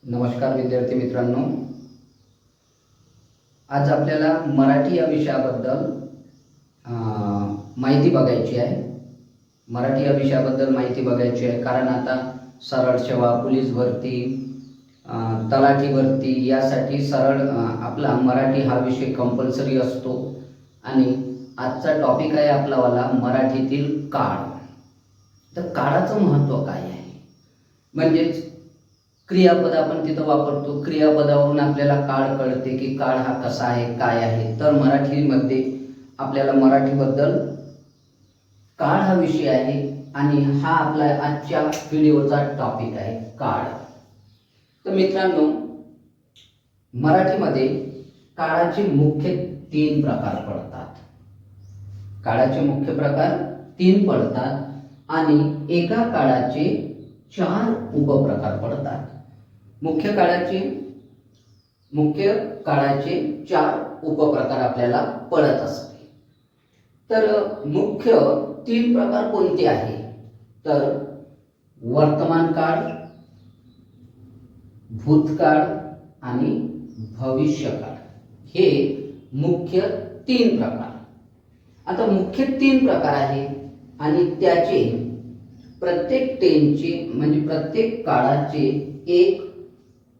नमस्कार विद्यार्थी मित्रांनो, आज आपल्याला मराठी या विषयाबद्दल माहिती बघायची आहे। मराठी या विषयाबद्दल माहिती बघायची आहे कारण आता सरळ सेवा, पोलीस भरती, तलाठी भरती यासाठी आपला मराठी हा विषय कंपल्सरी असतो। आणि आजचा टॉपिक आहे आपलावाला मराठीतील काळ। तर काळाचं महत्त्व काय आहे, म्हणजेच क्रियापद आपण तिथं वापरतो। क्रियापदावरून आपल्याला काळ कळते की काळ हा कसा आहे, काय आहे। तर मराठीमध्ये आपल्याला मराठीबद्दल काळ हा विषय आहे आणि हा आपला आजच्या व्हिडिओचा टॉपिक आहे, काळ। तर मित्रांनो, मराठीमध्ये काळाचे मुख्य 3 प्रकार पडतात। काळाचे मुख्य प्रकार 3 पडतात आणि एका काळाचे 4 उपप्रकार पडतात। मुख्य काळाचे 4 उपप्रकार आपल्याला पडत असते। तर मुख्य 3 प्रकार कोणते आहे, तर वर्तमान काळ, भूतकाळ आणि भविष्यकाळ, हे मुख्य 3 प्रकार। आता मुख्य 3 प्रकार आहे आणि त्याचे प्रत्येक म्हणजे प्रत्येक काळाचे एक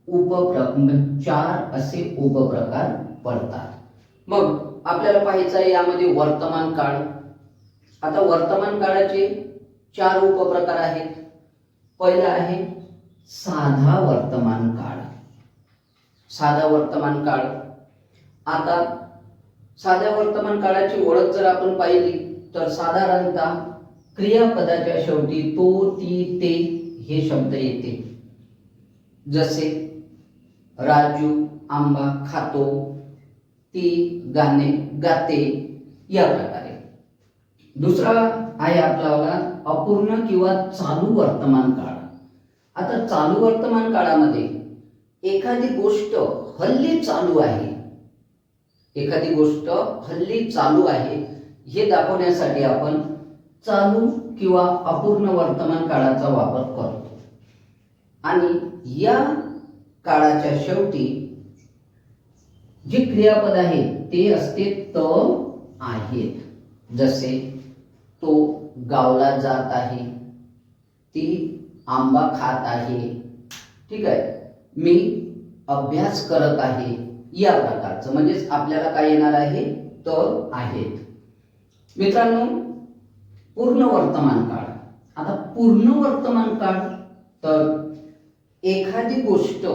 उपप्रकार 4 असे उपप्रकार पडतात। मग आपल्याला पाहायचं आहे यामध्ये वर्तमान काळ। आता वर्तमान काळाचे 4 उपप्रकार आहेत। पहिला आहे साधा वर्तमान काळ। साधा वर्तमान काळ। आता साध्या वर्तमान काळाची ओळख जर आपण पाहिली तर साधारणतः क्रियापदाच्या शेवटी तो, ती, ते हे शब्द येते। जसे राजू आंबा खातो, ती गाणे गाते, या प्रकारे। दुसरा आहे आपला अपूर्ण किंवा चालू वर्तमान काळ। आता चालू वर्तमान काळामध्ये एखादी गोष्ट हल्ली चालू आहे, एखादी गोष्ट हल्ली चालू आहे हे दाखवण्यासाठी आपण चालू किंवा अपूर्ण वर्तमान काळाचा वापर करतो। आणि या काळाच्या शेवटी जे क्रियापद आहे ते असते त आहेत। जसे तो गावला जात आहे, ती आंबा खात आहे, ठीक आहे, मी अभ्यास करत आहे, या प्रकारचं म्हणजेच आपल्याला काय येणार आहे, त आहेत। मित्रांनो, पूर्ण वर्तमान काळ। आता पूर्ण वर्तमान काळ तर एखादी गोष्ट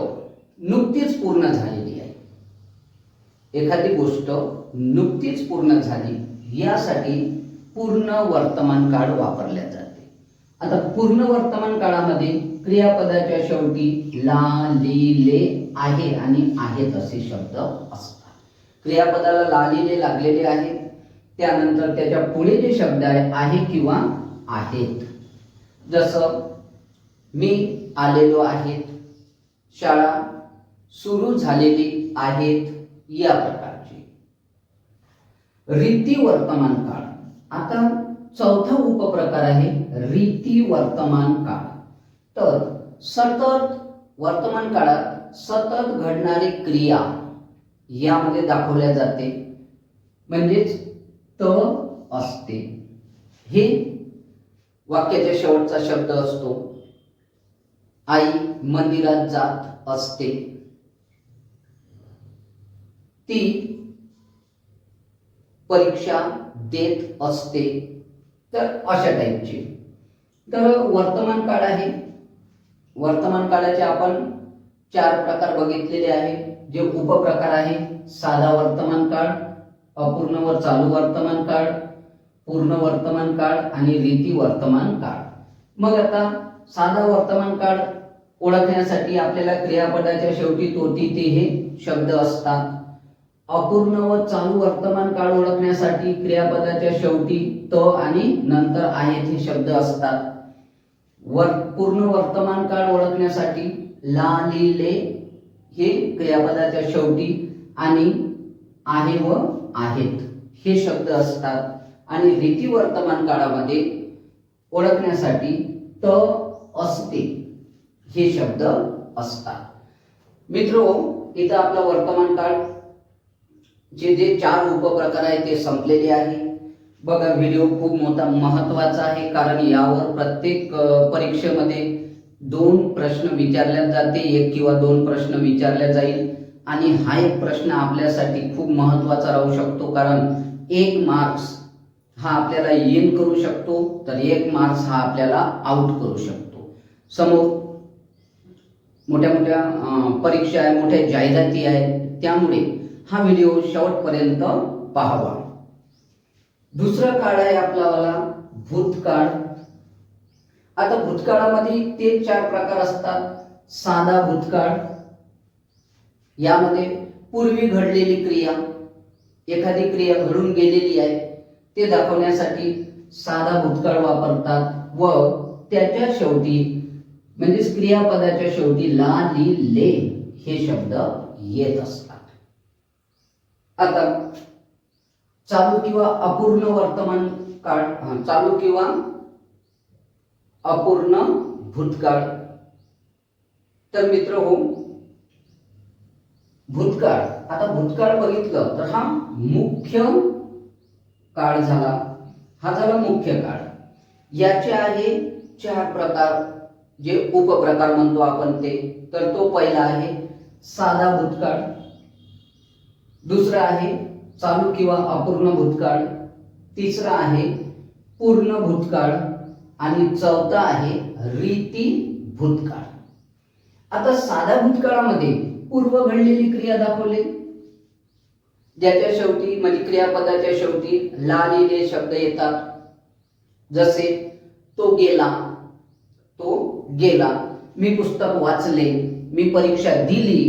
नुकतीच पूर्ण झालेली आहे, एखादी गोष्ट नुकतीच पूर्ण झाली यासाठी पूर्ण वर्तमान काळ वापरल्या जाते। आता पूर्ण वर्तमान काळामध्ये क्रियापदाच्या शेवटी ला, ली, ले, आहे आणि आहेत असे शब्द असतात। क्रियापदाला ला, ली, ले लागलेले आहेत, त्यानंतर त्याच्या पुढे जे शब्द आहे किंवा आहेत। जसं मी आलेलो आहेत, शाळा सुरू झालेली आहेत, या प्रकारचे। रीती वर्तमान काळ। आता चौथा उपप्रकार आहे रीती वर्तमान काळ। तर सतत वर्तमान काळात सतत घडणारी क्रिया यामध्ये दाखवल्या जाते, म्हणजेच त असते। हे वाक्याच्या शेवटचा शब्द असतो। आई मंदिरात जात असते, ती परीक्षा देत असते, तर अशा टाईपचे। तर वर्तमान काळ आहे। वर्तमान काळाचे आपण 4 प्रकार बघितलेले आहे। जे उपप्रकार आहे साधा वर्तमान काळ, अपूर्ण व चालू वर्तमान काळ, पूर्ण वर्तमान काळ आणि रीती वर्तमान काळ। मग आता साधा वर्तमान काळ ओळखण्यासाठी आपल्याला क्रियापदाच्या शेवटी तो, ती, ते हे शब्द असतात। अपूर्ण व चालू वर्तमान काळ ओळखण्यासाठी क्रियापदाच्या शेवटी त आणि नंतर आहेत हे शब्द असतात। पूर्ण वर्तमान काळ ओळखण्यासाठी ला, ली, ले हे क्रियापदाच्या शेवटी आणि आहे व आहेत हे शब्द असतात। आणि रीती वर्तमान काळामध्ये ओळखण्यासाठी त असते हे शब्द असतात। मित्रो, इथं आपला वर्तमान काळ जे 4 उपप्रकार आहेत ते संपलेले आहे. बघा, व्हिडिओ खूप मोठा महत्त्वाचा आहे, कारण यावर प्रत्येक परीक्षेमध्ये 2 प्रश्न विचारले जाते, 1 किंवा 2 प्रश्न विचारले जाईल. आणि हा एक प्रश्न आपल्यासाठी खूप महत्त्वाचा राहू शकतो, कारण 1 मार्क्स हा आपल्याला इन करू शकतो, तर 1 मार्क्स हा आपल्याला आउट करू शकतो. समोर मोठ्या मोठ्या परीक्षा आहे, मोठ्या जाहिराती आहेत, त्यामुळे हा व्हिडिओ शेवटपर्यंत पाहावा. दुसरा काळ आहे आपला वाला भूतकाळ. आता भूतकाळामध्ये ते 4 प्रकार असतात. साधा भूतकाळ, यामध्ये पूर्वी घडलेली क्रिया, एखादी क्रिया घडून गेलेली आहे ते दाखवण्यासाठी साधा भूतकाळ वापरतात व त्याच्या शेवटी म्हणजेच क्रियापदाच्या शेवटी ला, ली, ले हे शब्द येत असतात. आता चालू किंवा अपूर्ण वर्तमान काळ, चालू किंवा अपूर्ण भूतकाळ. तर मित्र हो, भूतकाळ, आता भूतकाळ बघितलं तर हा मुख्य काळ झाला, हा झाला मुख्य काळ. याचे आहे 4 प्रकार, जे उपप्रकार म्हणतो आपण ते. तर तो पहिला आहे साधा भूतकाळ, दुसरा आहे चालू किंवा अपूर्ण भूतकाळ, तिसरा आहे पूर्ण भूतकाळ आणि चौथा आहे रीती भूतकाळ. आता साध्या भूतकाळामध्ये पूर्व घडलेली क्रिया दाखवली, ज्याच्या शेवटी म्हणजे क्रियापदाच्या शेवटी ला, ली, ले शब्द येतात. जसे तो गेला, तो गेला, मी पुस्तक वाचले, मी परीक्षा दिली,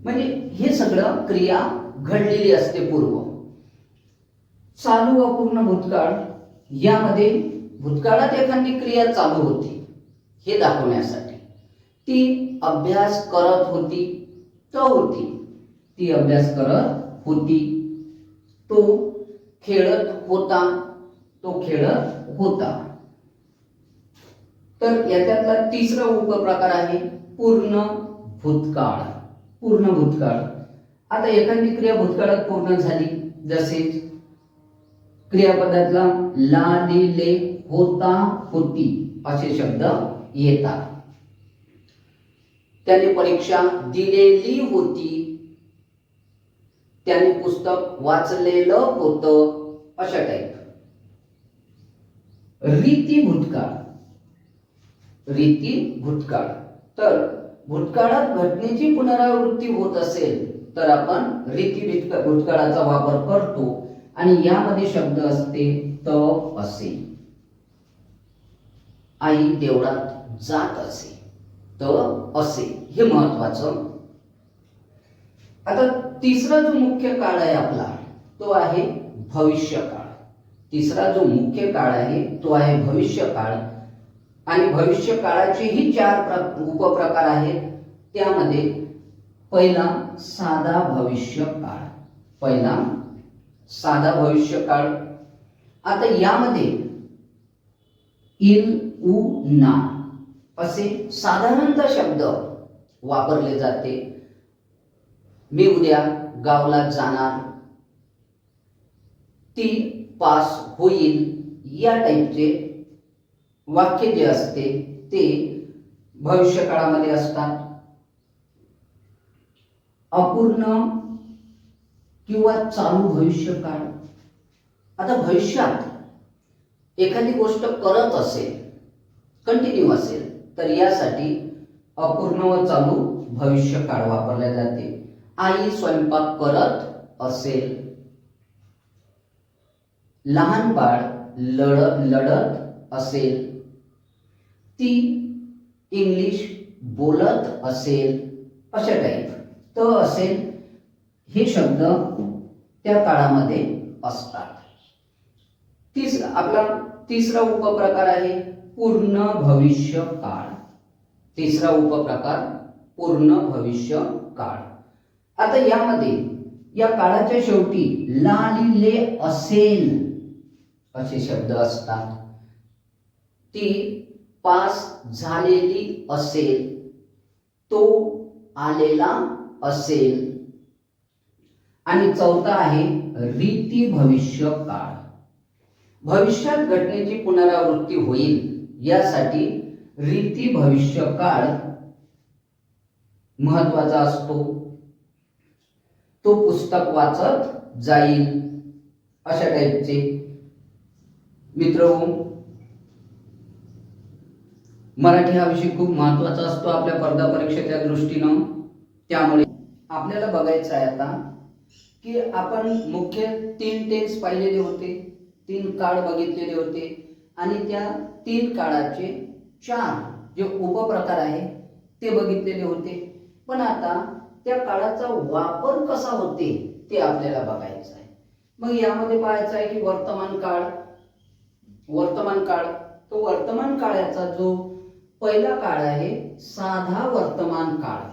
म्हणजे हे सगळं क्रिया घडलेली असते पूर्व. चालू अपूर्ण भूतकाळ, यामध्ये भूतकाळात एखादी क्रिया चालू होती हे दाखवण्यासाठी ती अभ्यास करत होती, ती अभ्यास करत होती, तो खेळत होता, तर याच्यातला तिसरा उपप्रकार आहे पूर्ण भूतकाळ. आता एखादी क्रिया भूतकाळात पूर्ण झाली, जसेच क्रियापदातला ला, ली, ले, होता, होती असे शब्द येतात. त्याने परीक्षा दिलेली होती, त्याने पुस्तक वाचलेलं होतं, अशा टाईप. रीती भूतकाळ, तर भूतकाळात घटनेची पुनरावृत्ती होत असेल तर आपण रीती भूतकाळाचा वापर करतो आणि यामध्ये शब्द असते त असे. आई देवळात जात असे, त असे, हे महत्वाचं. आता तिसरा जो मुख्य काळ आहे आपला तो आहे भविष्यकाळ. तिसरा जो मुख्य काळ आहे तो आहे भविष्यकाळ. आणि भविष्य काळाचेही 4 उपप्रकार आहेत. त्यामध्ये पहिला साधा भविष्यकाळ. आता यामध्ये इल, उ, ना असे साधारणतः शब्द वापरले जाते. मी उद्या गावाला जाणार, ती पास होईल, या टाईपचे वाक्य जे असते ते भविष्यकाळामध्ये असतात. अपूर्ण किंवा चालू भविष्यकाळ. आता भविष्यात एखादी गोष्ट करत असेल, कंटिन्यू असेल, तर यासाठी अपूर्ण व चालू भविष्यकाळ वापरले जाते. आई स्वयंपाक करत असेल, लहान बाळ लढत असेल, ती इंग्लिश बोलत असेल, अशा टाईप. त असेल हे शब्द त्या काळामध्ये असतात. आपला तिसरा उपप्रकार आहे पूर्ण भविष्यकाळ. पूर्ण भविष्यकाळ. आता यामध्ये या काळाच्या शेवटी ला, ली, ले असेल असे शब्द असतात. ती पास झालेली असेल, तो आलेला असेल. आणि चौथा आहे रीती भविष्य काळ. भविष्यात घटनेची पुनरावृत्ती होईल यासाठी रीती भविष्य काळ महत्वाचा असतो. तो पुस्तक वाचत जाईल अशा टाईपचे. मित्रहो, मराठी हा विषय खूप महत्वाचा असतो आपल्या स्पर्धा परीक्षेच्या दृष्टीनं. त्यामुळे आपल्याला बघायचं आहे आता की आपण मुख्य 3 टेन्स पाहिलेले होते, 3 काळ बघितलेले होते आणि त्या 3 काळाचे 4 जे उपप्रकार आहे ते बघितलेले होते. पण आता त्या काळाचा वापर कसा होते ते आपल्याला बघायचं आहे. मग यामध्ये पाहायचं आहे की वर्तमान काळ तो वर्तमान काळाचा जो पहिला काळ आहे साधा वर्तमान काळ.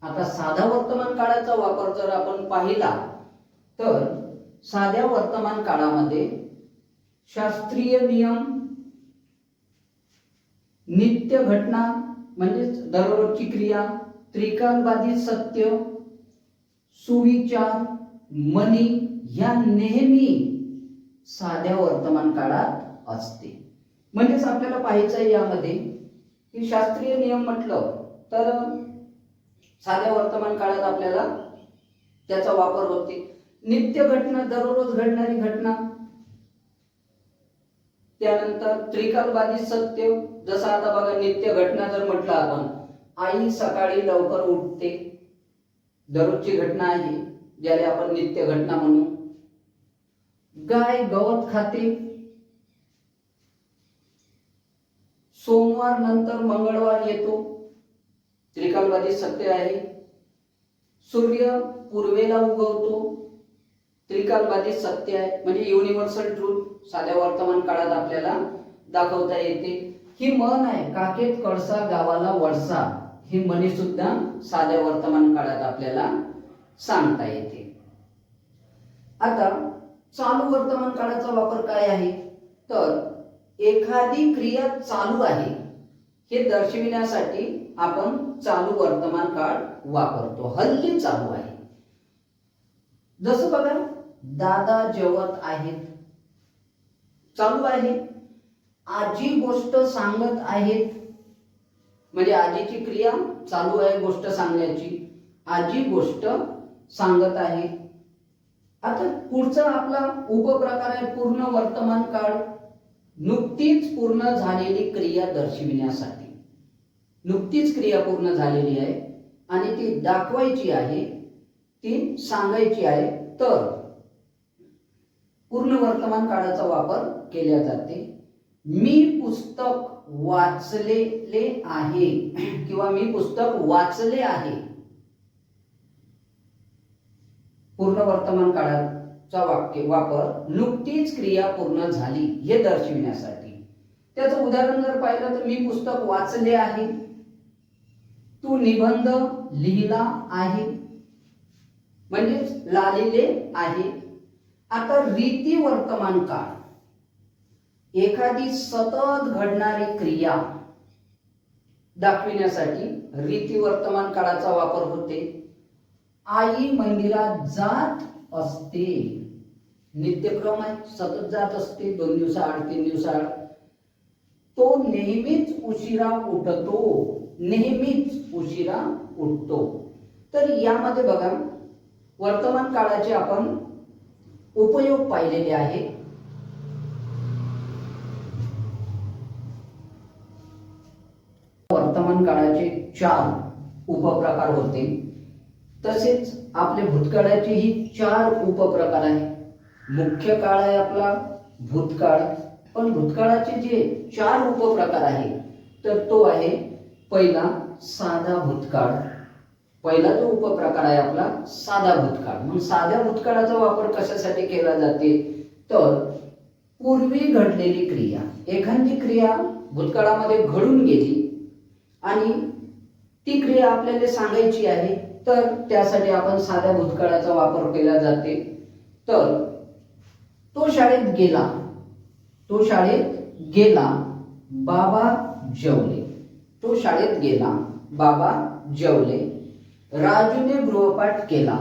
आता साधा वर्तमान काळाचा वापर जर आपण पाहिला तर साध्या वर्तमान काळामध्ये शास्त्रीय नियम, नित्य घटना म्हणजे दररोजची क्रिया, त्रिकालबाधित सत्य, सुविचार, मनी ह्या नेहमी साध्या वर्तमान काळात असते. म्हणजेच आपल्याला पाहायचं आहे यामध्ये की शास्त्रीय नियम म्हटलं तर साध्या वर्तमान काळात आपल्याला त्याचा वापर होते. नित्य घटना, दररोज घडणारी घटना. त्यानंतर त्रिकालबाधित सत्य, जसं आता बघा नित्य घटना जर म्हटलं आपण, आई सकाळी लवकर उठते, दररोजची घटना आहे ज्याला आपण नित्य घटना म्हणू. गाय गवत खाते, सोमवार नंतर मंगळवार येतो, त्रिकालबाधित सत्य आहे. सूर्य पूर्वेला उगवतो, त्रिकालबाधित सत्य आहे. म्हणजे युनिव्हर्सल ट्रूथ साध्या वर्तमान काळात आपल्याला दाखवता येते. ही म्हण आहे काकेत कळसा गावाला वळसा, ही म्हणी सुद्धा साध्या वर्तमान काळात आपल्याला सांगता येते. आता चालू वर्तमान काळाचा वापर काय आहे तर एखादी क्रिया चालू आहे हे दर्शविण्यासाठी आपण चालू वर्तमान काळ वापरतो. हल्ली चालू आहे. जसं बघा दादा जेवत आहेत, चालू आहे. आजी गोष्ट सांगत आहेत, म्हणजे आजीची क्रिया चालू आहे गोष्ट सांगण्याची. आजी गोष्ट सांगत आहे. आता पुढचा आपला उपप्रकार आहे पूर्ण वर्तमान काळ. नुकतीच पूर्ण झालेली क्रिया दर्शविण्यासाठी. नुकतीच क्रिया पूर्ण झालेली आहे आणि ती दाखवायची आहे, ती सांगायची आहे, तर पूर्ण वर्तमान काळाचा वापर केला जाते. मी पुस्तक वाचलेले आहे किंवा मी पुस्तक वाचले आहे. पूर्ण वर्तमान काळाचा वापर नुकतीच क्रिया पूर्ण झाली हे दर्शविण्यासाठी. त्याचं उदाहरण जर पाहिलं तर मी पुस्तक वाचले आहे, तू निबंध लिहिला आहे, म्हणजेच लालिले आहे. आता रीती वर्तमान काळ, एखादी सतत घडणारी क्रिया दाखविण्यासाठी रीती वर्तमान काळाचा वापर होते. आई मंदिरात जात असते, नित्यक्रम आहे, सतत जात असते, 2 दिवसाआड 3 दिवसाआड. तो नेहमीच उशिरा उठतो, नेहमीच उशिरा उठतो. तर यामध्ये बघा वर्तमान काळाचे आपण उपयोग पाहिलेले आहे. वर्तमान काळाचे 4 उपप्रकार होते. तसेच आपले भूतकाळाचेही 4 उपप्रकार आहे. मुख्य काळ आहे आपला भूतकाळ, पण भूतकाळाचे जे 4 उपप्रकार आहे तर तो आहे पहिला साधा भूतकाळ. पहिला जो उपप्रकार आहे आपला साधा भूतकाळ. मग साध्या भूतकाळाचा वापर कशासाठी केला जाते तर पूर्वी घडलेली क्रिया, एखादी क्रिया भूतकाळामध्ये घडून गेली आणि ती क्रिया आपल्याला सांगायची आहे तर त्यासाठी आपण साध्या भूतकाळाचा वापर केला जाते. तर तो शाळेत गेला, बाबा जेवले. तो शाळेत गेला, बाबा जेवले. राजूने गृहपाठ केला.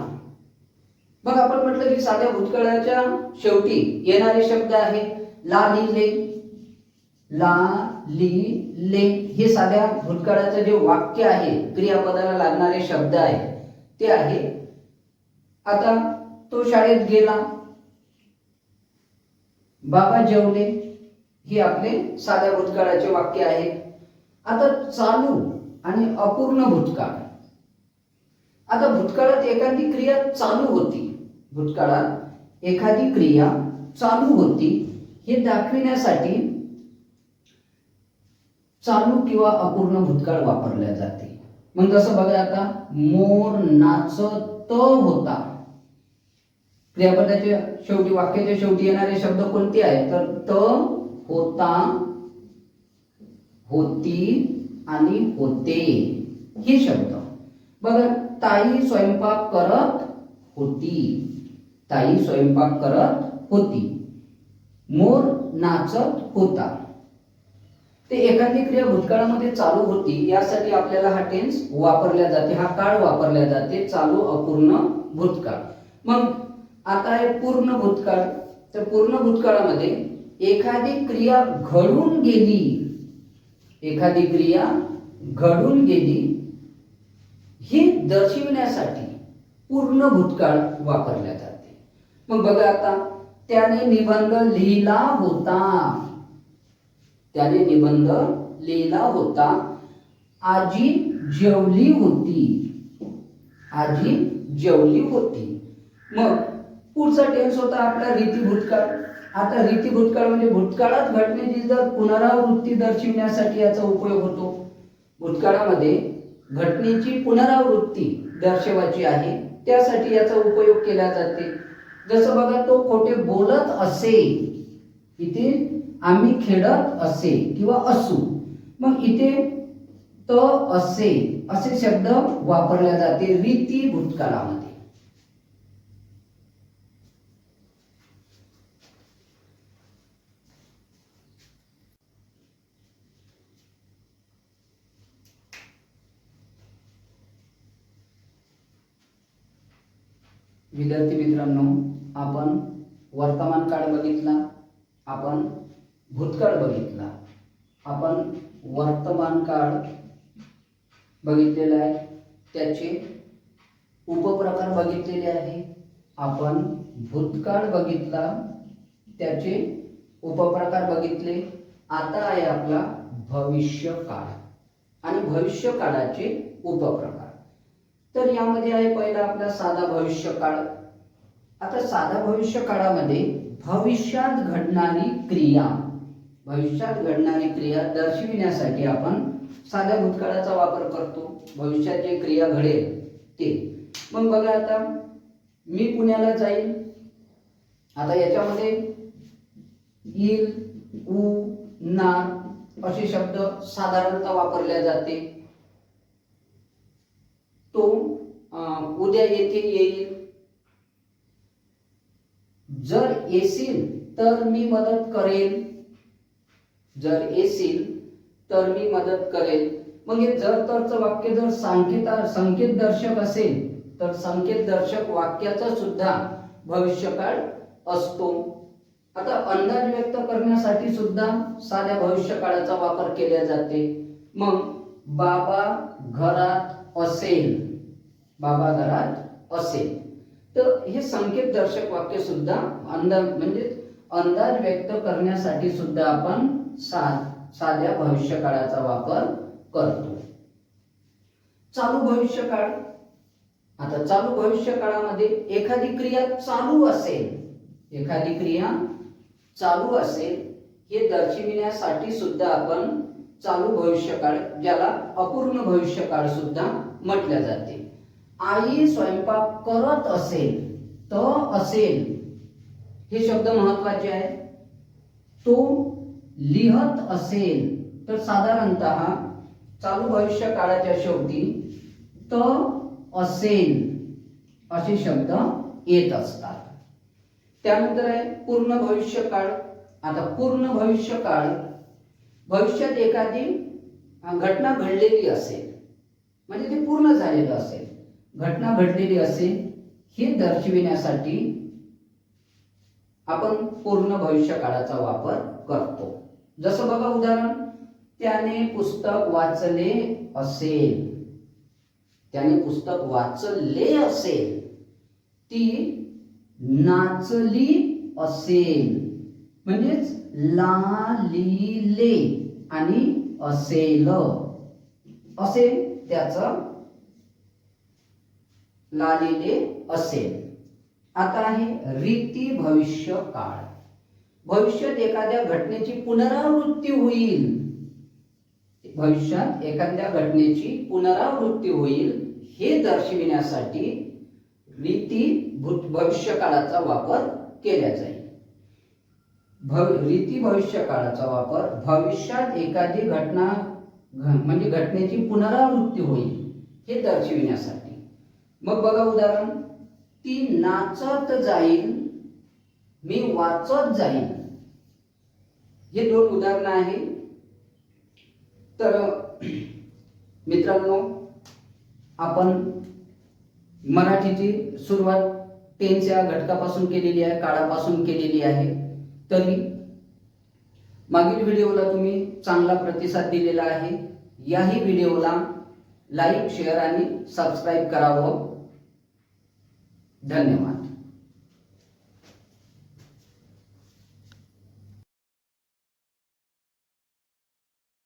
मग आपण म्हटलं की साध्या भूतकाळाच्या शेवटी येणारे शब्द आहे ला ली ले. ला ली ले हे साध्या भूतकाळाचं जे वाक्य आहे, क्रियापदाला लागणारे शब्द आहे ते आहे. आता तो शाळेत गेला, बाबा जेवले, हे आपले साध्या भूतकाळाचे वाक्य आहे. आता चालू आणि अपूर्ण भूतकाळ. आता भूतकाळात एखादी क्रिया चालू होती, भूतकाळात एखादी क्रिया चालू होती हे दाखविण्यासाठी चालू किंवा अपूर्ण भूतकाळ वापरल्या जाते. मग जसं बघा आता मोर नाचत होता. क्रियापदाच्या शेवटी, वाक्याच्या शेवटी येणारे शब्द कोणते आहेत तर त, होता, होती आणि होते हे शब्द. बघा ताई स्वयंपाक करत होती, ताई स्वयंपाक करत होती. मोर नाचत होता. ते एखादी क्रिया भूतकाळामध्ये चालू होती यासाठी आपल्याला हा टेन्स वापरला जाते, हा काळ वापरला जाते, चालू अपूर्ण भूतकाळ. मग आता आहे पूर्ण भूतकाळ. तर पूर्ण भूतकाळामध्ये एखादी क्रिया घडून गेली, एखादी क्रिया घडून गेली हे दर्शविण्यासाठी पूर्ण भूतकाळ वापरला जाते. मग बघा आता त्याने निबंध लिहिला होता, त्याने निबंध लिहिला होता. आजी जेवली होती, आजी जेवली होती. मग पुढचा टेन्स होता आपला रीती भूतकाळ. आता रीती भूतकाळ म्हणजे भूतकाळात घटनेची जर पुनरावृत्ती दर्शविण्यासाठी याचा उपयोग होतो. भूतकाळामध्ये घटनेची पुनरावृत्ती दर्शवायची आहे त्यासाठी याचा उपयोग केला जाते. जसं बघा तो खोटे बोलत असे, इथे आम्ही खेळत असे किंवा असू. मग इथे त असे असे शब्द वापरले जाते रीती भूतकाळामध्ये. विद्यार्थी मित्रांनो, आपण वर्तमान काळ बघितला, आपण भूतकाळ बघितला, आपण वर्तमान काळ बघितलेला आहे, त्याचे उपप्रकार बघितलेले आहे. आपण भूतकाळ बघितला, त्याचे उपप्रकार बघितले. आता आहे आपला भविष्यकाळ आणि भविष्यकाळाचे उपप्रकार. तर यामध्ये आहे पहिला आपला साधा भविष्यकाळ. आता साधा भविष्यकाळामध्ये भविष्यात घडणारी क्रिया, भविष्यात घडणारी क्रिया दर्शविण्यासाठी आपण साध्या भूतकाळाचा वापर करतो. भविष्यात जे क्रिया घडेल ते. मग बघा आता मी पुण्याला जाईल. आता याच्यामध्ये येईल, उ, ना असे शब्द साधारणतः वापरले जाते. तो उद्या येथे येईल. जर येशील तर मी मदत करेल, जर येशील तर मी मदत करेल. मग हे जर तरचं वाक्य जर संकेत दर्शक असेल तर संकेत दर्शक वाक्याचा सुद्धा भविष्यकाळ असतो. आता अंदाज व्यक्त करण्यासाठी सुद्धा साध्या भविष्यकाळाचा वापर केला जाते. मग बाबा घरात असेल, बाबा घरात असेल. तर हे संकेत दर्शक वाक्य सुद्धा अंदाज व्यक्त करण्यासाठी सुद्धा आपण साध्या भविष्यकाळाचा वापर करतो. चालू भविष्यकाळ. आता चालू भविष्यकाळामध्ये एखादी क्रिया चालू असेल, एखादी क्रिया चालू असेल हे दर्शविण्यासाठी सुद्धा आपण चालू भविष्यकाळ, ज्याला अपूर्ण भविष्यकाळ सुद्धा म्हटले जाते. आई स्वयंपाक करत असेल, त असेल हे शब्द महत्वाचे आहेत. तो लिहत असेल तर साधारणतः चालू भविष्य काळाच्या शेवटी त असेल असे शब्द येत असतात. त्यानंतर आहे पूर्ण भविष्य काळ. आता पूर्ण भविष्य काळ, भविष्यात एखादी घटना घडलेली असेल म्हणजे ते पूर्ण झालेलं असेल. घटना घडलेली असेल हे दर्शविण्यासाठी आपण पूर्ण भविष्य काळाचा वापर करतो. जसं बघा उदाहरण, त्याने पुस्तक वाचले असेल, त्याने पुस्तक वाचले असेल, ती नाचली असेल, म्हणजेच ला ली ले आणि असेल असे त्याचं लालेले असेल. आता आहे रीती भविष्य काळ. भविष्यात एखाद्या घटनेची पुनरावृत्ती होईल, भविष्यात एखाद्या घटनेची पुनरावृत्ती होईल हे दर्शविण्यासाठी रीती भविष्य काळाचा वापर केला जाईल. रीती भविष्य काळाचा वापर भविष्यात एखादी घटना म्हणजे घटनेची पुनरावृत्ती होईल हे दर्शविण्यासाठी. मग बघा उदाहरण, ती नाचत जाईल, मी वाचत जाईल, हे दोन उदाहरणं आहे. तर मित्रांनो, आपण मराठीची सुरुवात टेन्स या घटकापासून केलेली आहे, काळापासून केलेली आहे. तरी मागील व्हिडिओला तुम्ही चांगला प्रतिसाद दिलेला आहे. याही व्हिडिओला लाईक, शेअर आणि सबस्क्राईब करावं. धन्यवाद.